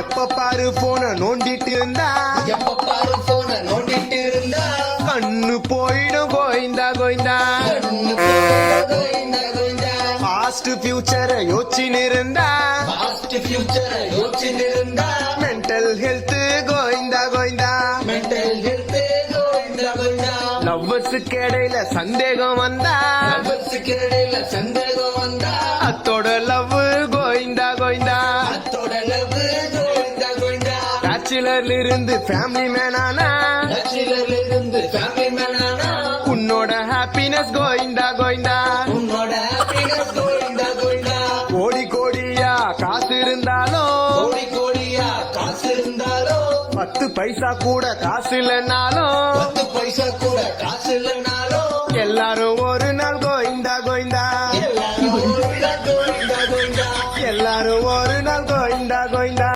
எப்ப பாரு போன நோண்டிட்டு இருந்தா கண்ணு போயிடும் கோயிந்தா கோயிந்தா பாஸ்ட் ஃபியூச்சரை யோசிச்சு இருந்தா மென்டல் ஹெல்த் கோயிந்தா கோயிந்தா லவ்வர்ஸுக்கு இடையில சந்தேகம் வந்தா அத்தோட லவ் கோயிந்தா கோயிந்தா பேச்சுலர்ல இருந்து ஃபேமிலி மேனானா உன்னோட ஹாப்பினஸ் கோயிந்தா கோயிந்தா கோடி கோடியா காசு இருந்தாலும் 10 பைசா கூட காசு இல்லைனாலும் எல்லாரும் ஒரு நாள்